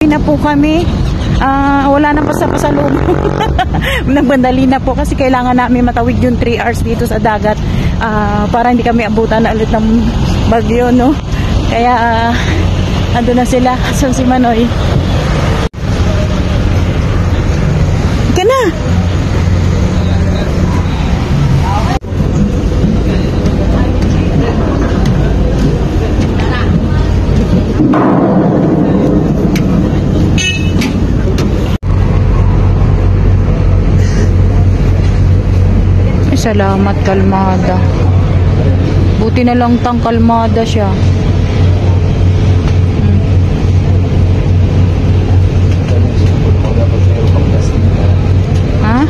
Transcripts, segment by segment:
Na po kami. Wala nang pasalubong. Nagbandali na po kasi kailangan namin matawid yung 3 hours dito sa dagat para hindi kami abutan na ulit ng bagyo, no? Kaya ando na sila. Saan si Manoy? Ika na! Salamat, kalmada. Buti na lang tang kalmada siya. Ha?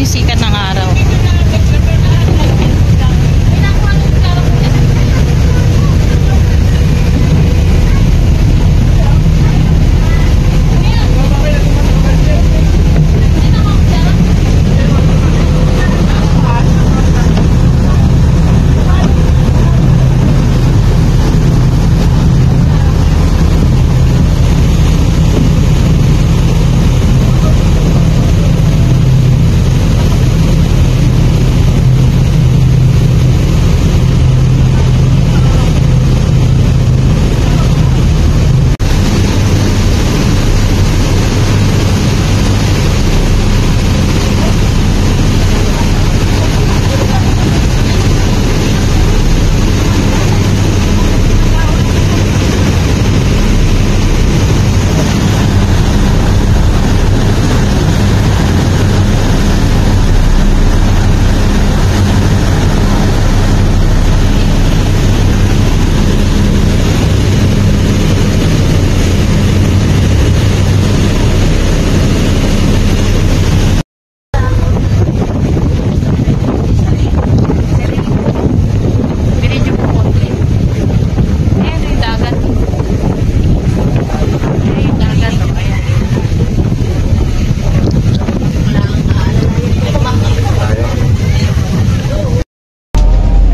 Sikat ng araw.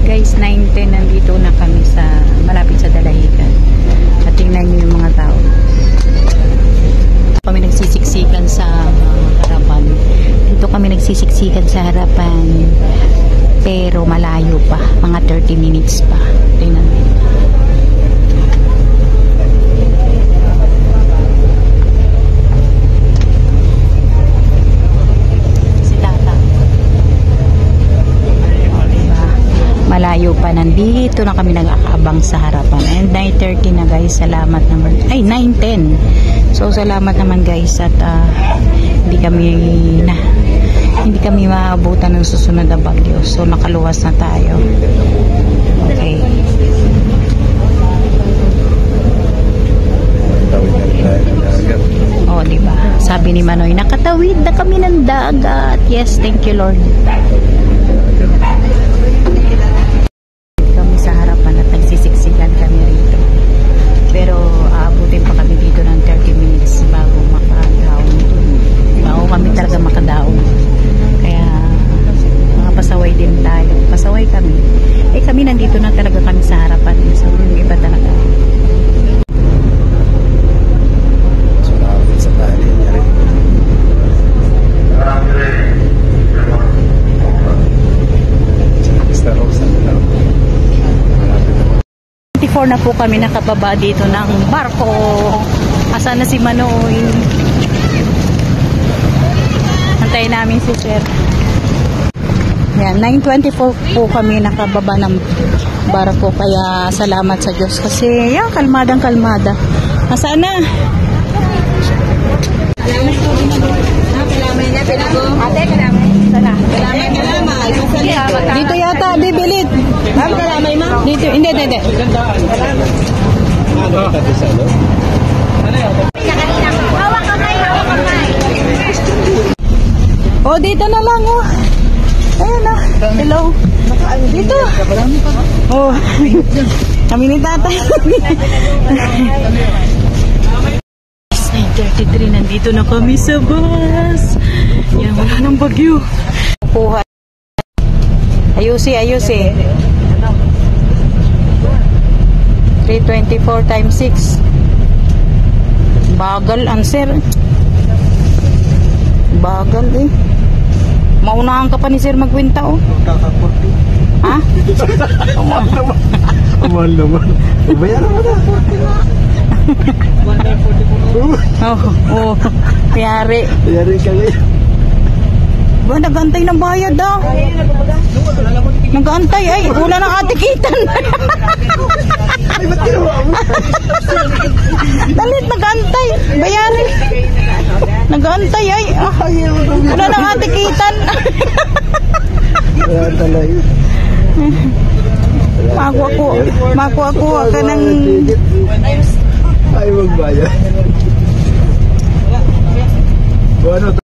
Guys, 9:10 nandito na kami sa malapit sa Dalahican. At tingnan niyo yung mga tao. Kami nagsisiksikan sa harapan. Dito kami nagsisiksikan sa harapan. Pero malayo pa, mga 30 minutes pa. Tingnan niyo. Malayo pa, nandito na kami nag-aabang sa harapan. And 9:30 na guys, salamat naman. Ay, 9:10. So salamat naman guys at hindi kami maabutan ng susunod na bagyo. So nakaluwas na tayo. Okay. Oh, di ba? Sabi ni Manoy, nakatawid na kami ng dagat. Yes, thank you Lord. Pero aabutin pa kami dito ng 30 minutes bago makadaon dun. Bago kami talaga makadaon. Kaya mga pasaway din tayo. Pasaway kami. Eh kami nandito na talaga kami sa harapan. So yung iba talaga. Salamat sa tali niya rin. 24 na po kami nakababa dito ng barko. Asan na si Manoy? Antayin namin si Sir. Yan, 9:24 po kami nakababa ng barko. Kaya salamat sa Diyos kasi yan, kalmadang kalmada. Asan na? Dito yata, bibilit. Dito, hindi. O, dito na lang, oh. Ayun na. hello. Dito. Oh. Kami ni tatay. 9:33, nandito na kami sa bus. Yan, wala nang bagyo. Kuha. Ayusi. 324 times 6. Bagal, answer. Bagal eh. Maunahan ka pa ni sir magwinta oh. Ha? Amal naman. Bayaran mo na. Oh. Yari. Yari ka ngayon. Ba, nag-antay ng bayad ah. Nag-antay ay. Wala nang atikitan. Ay, ba't ginawa mo? Dalit, nag-antay. Bayari. Nag-antay ay. Wala nang atikitan. Wala talaga. Makuha ka ng... Ay, magbayad. Ano